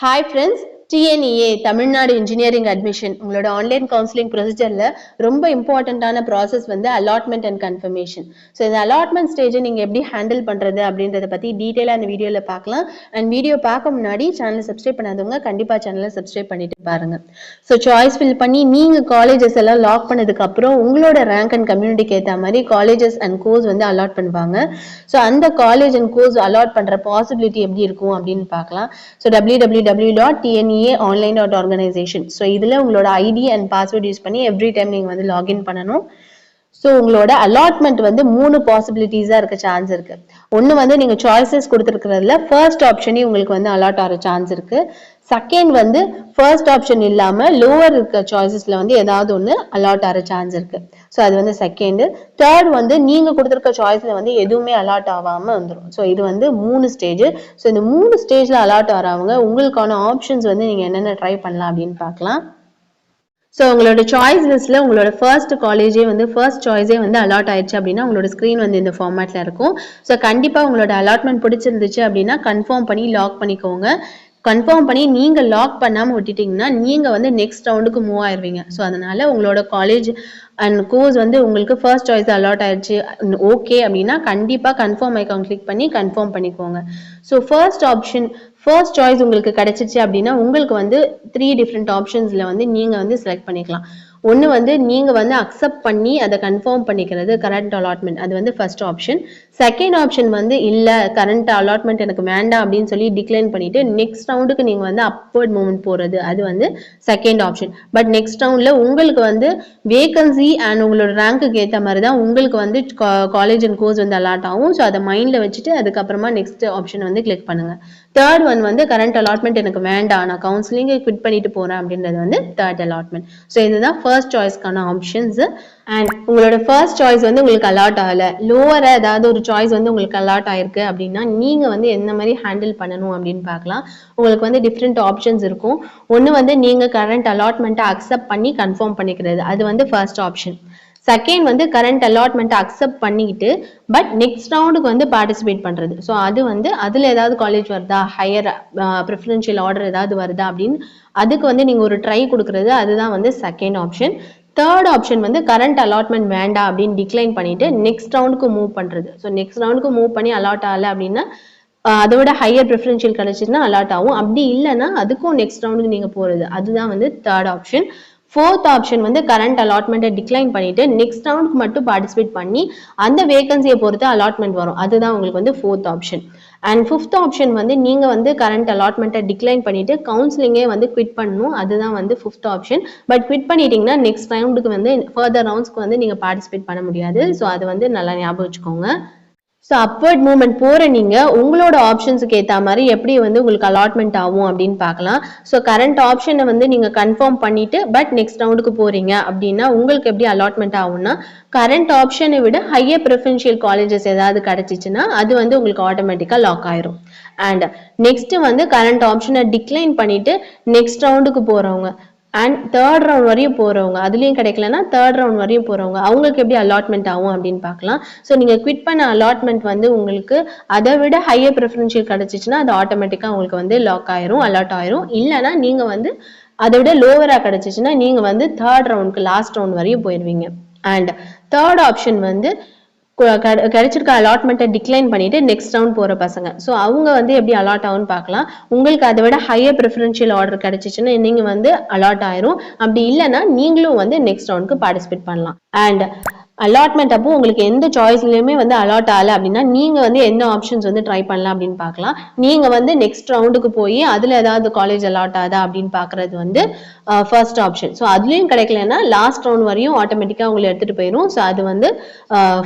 Hi friends, TNEA Tamil Nadu engineering admission உங்களோட online counselling ப்ரொசீஜர்ல ரொம்ப இம்பார்ட்டன்டான ப்ராசஸ் வந்து அலாட்மெண்ட் அண்ட் கன்ஃபர்மேஷன். ஸோ இந்த அலாட்மெண்ட் ஸ்டேஜை நீங்க எப்படி ஹேண்டில் பண்றது அப்படின்றத பத்தி டீட்டெயிலா இந்த வீடியோல பார்க்கலாம். அண்ட் வீடியோ பார்க்க முன்னாடி சேனலை சப்ஸ்கிரைப் பண்ணாதவங்க கண்டிப்பா சேனலை சப்ஸ்கிரைப் பண்ணிட்டு பாருங்க. ஸோ சாய்ஸ் ஃபில் பண்ணி நீங்க காலேஜஸ் எல்லாம் லாக் பண்ணதுக்கு அப்புறம் உங்களோட ரேங்க் அண்ட் கம்யூனிட்டிக்கு ஏற்ற மாதிரி காலேஜஸ் அண்ட் கோர்ஸ் வந்து அலாட் பண்ணுவாங்க. ஸோ அந்த காலேஜ் அண்ட் கோர்ஸ் அலாட் பண்ற பாசிபிலிட்டி எப்படி இருக்கும் அப்படின்னு பார்க்கலாம். So www.tneaonline.organization. ஸோ இதுல உங்களோட ஐடி அண்ட் பாஸ்வேர்ட் யூஸ் பண்ணி எவ்ரி டைம் நீங்க வந்து லாகின் பண்ணணும். ஸோ உங்களோட அலாட்மெண்ட் வந்து 3 பாசிபிலிட்டிஸா இருக்க சான்ஸ் இருக்கு. ஒன்னு வந்து நீங்க சாய்ஸஸ் கொடுத்துருக்கிறதுல ஃபர்ஸ்ட் ஆப்ஷனே உங்களுக்கு வந்து அலாட் ஆகிற சான்ஸ் இருக்கு. செகண்ட் வந்து ஃபர்ஸ்ட் ஆப்ஷன் இல்லாம லோவர் இருக்க சாய்ஸஸ்ல வந்து ஏதாவது ஒன்று அலாட் ஆகிற சான்ஸ் இருக்கு. ஸோ அது வந்து செகண்ட். தேர்ட் வந்து நீங்க கொடுத்துருக்க சாய்ஸ்ல வந்து எதுவுமே அலாட் ஆகாம வந்துடும். ஸோ இது வந்து 3 ஸ்டேஜ். ஸோ இந்த 3 ஸ்டேஜ்ல அலாட் ஆகிறவங்க உங்களுக்கான ஆப்ஷன்ஸ் வந்து நீங்க என்னென்ன ட்ரை பண்ணலாம் அப்படின்னு பார்க்கலாம். ஸோ உங்களோட சாய்ஸ் லிஸ்ட்ல உங்களோட ஃபர்ஸ்ட் காலேஜே வந்து ஃபர்ஸ்ட் சாய்ஸே வந்து அலாட் ஆயிடுச்சு அப்படின்னா உங்களோட ஸ்க்ரீன் வந்து இந்த ஃபார்மேட்ல இருக்கும். ஸோ கண்டிப்பா உங்களோட அலாட்மெண்ட் பிடிச்சிருந்துச்சு அப்படின்னா கன்ஃபார்ம் பண்ணி லாக் பண்ணிக்கோங்க. கன்ஃபார்ம் பண்ணி நீங்க லாக் பண்ணாம விட்டுட்டீங்கன்னா நீங்க வந்து நெக்ஸ்ட் ரவுண்டுக்கு மூவ் ஆயிருவீங்க. ஸோ அதனால உங்களோட காலேஜ் அண்ட் கோர்ஸ் வந்து உங்களுக்கு ஃபர்ஸ்ட் சாய்ஸ் அலாட் ஆயிடுச்சு ஓகே அப்படின்னா கண்டிப்பா கன்ஃபார்ம் ஐக்கான் கிளிக் பண்ணி கன்ஃபார்ம் பண்ணிக்கோங்க. ஸோ ஃபர்ஸ்ட் சாய்ஸ் உங்களுக்கு கிடைச்சிச்சு அப்படின்னா உங்களுக்கு வந்து 3 டிஃப்ரெண்ட் ஆப்ஷன்ஸ்ல வந்து நீங்க வந்து செலக்ட் பண்ணிக்கலாம். ஒன்று வந்து நீங்க வந்து அக்செப்ட் பண்ணி அதை கன்ஃபார்ம் பண்ணிக்கிறது கரண்ட் அலாட்மெண்ட், அது வந்து ஃபர்ஸ்ட் ஆப்ஷன். செகண்ட் ஆப்ஷன் வந்து இல்ல கரண்ட் அலாட்மெண்ட் எனக்கு வேண்டாம் அப்படின்னு சொல்லி டிக்ளைன் பண்ணிட்டு நெக்ஸ்ட் ரவுண்டுக்கு நீங்க வந்து அப்வர்ட் மூவ்மெண்ட் போறது, அது வந்து செகண்ட் ஆப்ஷன். பட் நெக்ஸ்ட் ரவுண்ட்ல உங்களுக்கு வந்து வேகன்சி அண்ட் உங்களோட ரேங்க்கு ஏற்ற மாதிரி தான் உங்களுக்கு வந்து காலேஜ் அண்ட் கோர்ஸ் வந்து அலாட் ஆகும். ஸோ அதை மைண்ட்ல வச்சுட்டு அதுக்கப்புறமா நெக்ஸ்ட் ஆப்ஷன் வந்து கிளிக் பண்ணுங்க. தேர்ட் ஒன் வந்து கரண்ட் அலாட்மெண்ட் எனக்கு வேண்டாம், நான் கவுன்சிலிங் குவிட் பண்ணிட்டு போறேன் அப்படின்றது வந்து தேர்ட் அலாட்மெண்ட். ஸோ இதுதான் ஃபர்ஸ்ட் சாய்ஸ்க்கான ஆப்ஷன்ஸ். அண்ட் உங்களோட ஃபர்ஸ்ட் சாய்ஸ் வந்து உங்களுக்கு அலாட் ஆகல, லோவரா ஏதாவது ஒரு சாய்ஸ் வந்து உங்களுக்கு அலாட் ஆயிருக்கு அப்படின்னா நீங்க வந்து எந்த மாதிரி ஹேண்டில் பண்ணணும் அப்படின்னு பார்க்கலாம். உங்களுக்கு வந்து டிஃப்ரெண்ட் ஆப்ஷன்ஸ் இருக்கும். ஒன்று வந்து நீங்க கரண்ட் அலாட்மெண்ட்டை அக்செப்ட் பண்ணி கன்ஃபார்ம் பண்ணிக்கிறது, அது வந்து ஃபர்ஸ்ட் ஆப்ஷன். செகண்ட் வந்து கரண்ட் அலாட்மெண்ட் அக்செப்ட் பண்ணிக்கிட்டு பட் நெக்ஸ்ட் ரவுண்டுக்கு வந்து பார்ட்டிசிபேட் பண்றது. ஸோ அது வந்து அதுல ஏதாவது காலேஜ் வருதா, ஹையர் ப்ரிஃபரன்ஷியல் ஆர்டர் ஏதாவது வருதா அப்படின்னு அதுக்கு வந்து நீங்க ஒரு ட்ரை கொடுக்கறது, அதுதான் வந்து செகண்ட் ஆப்ஷன். தேர்ட் ஆப்ஷன் வந்து கரண்ட் அலாட்மெண்ட் வேண்டாம் அப்படின்னு டிக்ளைன் பண்ணிட்டு நெக்ஸ்ட் ரவுண்டுக்கு மூவ் பண்றது. ஸோ நெக்ஸ்ட் ரவுண்டுக்கு மூவ் பண்ணி அலாட் ஆகல அப்படின்னா அதோட ஹையர் ப்ரிஃபரன்ஷியல் கிடைச்சிச்சுன்னா அலாட் ஆகும். அப்படி இல்லைன்னா அதுக்கும் நெக்ஸ்ட் ரவுண்டுக்கு நீங்க போறது, அதுதான் வந்து தேர்ட் ஆப்ஷன். ஃபோர்த் ஆப்ஷன் வந்து கரண்ட் அலாட்மெண்ட்டை டிக்ளைன் பண்ணிட்டு நெக்ஸ்ட் ரவுண்டுக்கு மட்டும் பார்ட்டிசிபேட் பண்ணி அந்த வேகன்சியை பொறுத்து அலாட்மெண்ட் வரும், அதுதான் உங்களுக்கு வந்து fourth option. And fifth option வந்து நீங்க வந்து கரண்ட் அலாட்மெண்ட்டை டிக்ளைன் பண்ணிட்டு கவுன்சிலிங்கே வந்து குவிட் பண்ணணும், அதுதான் வந்து ஃபிஃப்த் ஆப்ஷன். பட் குவிட் பண்ணிட்டீங்கன்னா நெக்ஸ்ட் ரவுண்டுக்கு வந்து ஃபர்தர் ரவுண்ட்ஸ்க்கு வந்து நீங்க பார்ட்டிசிபேட் பண்ண முடியாது. ஸோ அது வந்து நல்லா ஞாபகம் வச்சுக்கோங்க. ஸோ அப்வர்ட் மூவ்மெண்ட் போற நீங்க உங்களோட ஆப்ஷன்ஸுக்கு ஏற்ற மாதிரி எப்படி வந்து உங்களுக்கு அலாட்மெண்ட் ஆகும் அப்படின்னு பார்க்கலாம். ஸோ கரண்ட் ஆப்ஷனை வந்து நீங்க கன்ஃபார்ம் பண்ணிட்டு பட் நெக்ஸ்ட் ரவுண்டுக்கு போறீங்க அப்படின்னா உங்களுக்கு எப்படி அலாட்மெண்ட் ஆகும்னா கரண்ட் ஆப்ஷனை விட ஹையர் ப்ரிஃபரன்ஷியல் காலேஜஸ் ஏதாவது கிடைச்சிச்சுன்னா அது வந்து உங்களுக்கு ஆட்டோமேட்டிக்கா லாக் ஆயிரும். அண்ட் நெக்ஸ்ட் வந்து கரண்ட் ஆப்ஷனை டிக்ளைன் பண்ணிட்டு நெக்ஸ்ட் ரவுண்டுக்கு போறவங்க அண்ட் தேர்ட் ரவுண்ட் வரையும் போறவங்க, அதுலயும் கிடைக்கலன்னா தேர்ட் ரவுண்ட் வரையும் போறவங்க, அவங்களுக்கு எப்படி அலாட்மெண்ட் ஆகும் அப்படின்னு பார்க்கலாம். ஸோ நீங்க குவிட் பண்ண அலாட்மெண்ட் வந்து உங்களுக்கு அதை விட ஹையர் ப்ரிஃபரன்ஷியல் கிடைச்சிச்சுன்னா அது ஆட்டோமேட்டிக்கா உங்களுக்கு வந்து லாக் ஆயிரும், அலாட் ஆயிரும். இல்லைன்னா நீங்க வந்து அதை விட லோவரா கிடைச்சிச்சுன்னா நீங்க வந்து தேர்ட் ரவுண்டுக்கு லாஸ்ட் ரவுண்ட் வரையும் போயிருவீங்க. அண்ட் தேர்ட் ஆப்ஷன் வந்து கிடைச்சிருக்க அலாட்மெண்ட்டை டிக்ளைன் பண்ணிட்டு நெக்ஸ்ட் ரவுண்ட் போற பசங்க, ஸோ அவங்க வந்து எப்படி அலாட் ஆகும்னு பார்க்கலாம். உங்களுக்கு அதை விட ஹையர் ப்ரிஃபரன்ஷியல் ஆர்டர் கிடைச்சிச்சுன்னா நீங்க வந்து அலாட் ஆயிரும். அப்படி இல்லைன்னா நீங்களும் வந்து நெக்ஸ்ட் ரவுண்டுக்கு பார்ட்டிசிபேட் பண்ணலாம். அண்ட் அலாட்மெண்ட் அப்போ உங்களுக்கு எந்த சாய்ஸ்லயுமே வந்து அலாட் ஆகல அப்படின்னா நீங்க வந்து என்ன ஆப்ஷன்ஸ் வந்து ட்ரை பண்ணலாம் அப்படின்னு பார்க்கலாம். நீங்க வந்து நெக்ஸ்ட் ரவுண்டுக்கு போய் அதுல ஏதாவது காலேஜ் அலாட் ஆகுதா அப்படின்னு பாக்குறது வந்து ஃபர்ஸ்ட் ஆப்ஷன். ஸோ அதுலயும் கிடைக்கலன்னா லாஸ்ட் ரவுண்ட் வரையும் ஆட்டோமேட்டிக்கா உங்களை எடுத்துட்டு போயிடும். ஸோ அது வந்து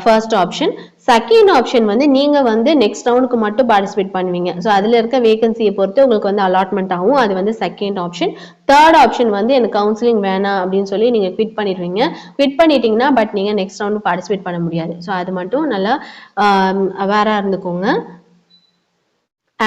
ஃபர்ஸ்ட் ஆப்ஷன். செகண்ட் ஆப்ஷன் வந்து நீங்க வந்து நெக்ஸ்ட் ரவுண்டுக்கு மட்டும் பார்ட்டிசிபேட் பண்ணுவீங்க. ஸோ அதுல இருக்க வேகன்சியை பொறுத்து உங்களுக்கு வந்து அலாட்மெண்ட் ஆகும், அது வந்து செகண்ட் ஆப்ஷன். தேர்ட் ஆப்ஷன் வந்து எனக்கு கவுன்சிலிங் வேணாம் அப்படின்னு சொல்லி நீங்க குவிட் பண்ணிடுவீங்க. குவிட் பண்ணிட்டீங்கன்னா பட் நீங்க நெக்ஸ்ட் ரவுண்ட் பார்ட்டிசிபேட் பண்ண முடியாது. ஸோ அது மட்டும் நல்லா அவேரா இருந்துக்கோங்க.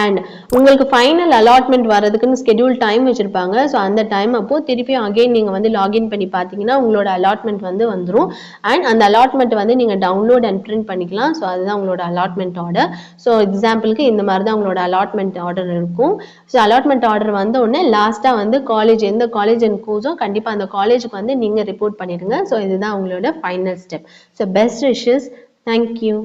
அண்ட் உங்களுக்கு ஃபைனல் அலாட்மெண்ட் வரதுக்குன்னு ஸ்கெடியூல் டைம் வச்சிருப்பாங்க. ஸோ அந்த டைம் அப்போ திருப்பியும் அகைன் நீங்க வந்து லாகின் பண்ணி பார்த்தீங்கன்னா உங்களோட அலாட்மெண்ட் வந்து வந்துடும். அண்ட் அந்த அலாட்மெண்ட் வந்து நீங்க டவுன்லோட் அண்ட் பிரிண்ட் பண்ணிக்கலாம். ஸோ அதுதான் உங்களோட அலாட்மெண்ட் ஆர்டர். ஸோ எக்ஸாம்பிளுக்கு இந்த மாதிரி தான் உங்களோட அலாட்மெண்ட் ஆர்டர் இருக்கும். ஸோ அலாட்மெண்ட் ஆர்டர் வந்த உடனே லாஸ்டா வந்து காலேஜ் எந்த காலேஜ் அண்ட் கோர்ஸோ கண்டிப்பா அந்த காலேஜுக்கு வந்து நீங்க ரிப்போர்ட் பண்ணிடுங்க. ஸோ இதுதான் உங்களோட final step. So best wishes. Thank you.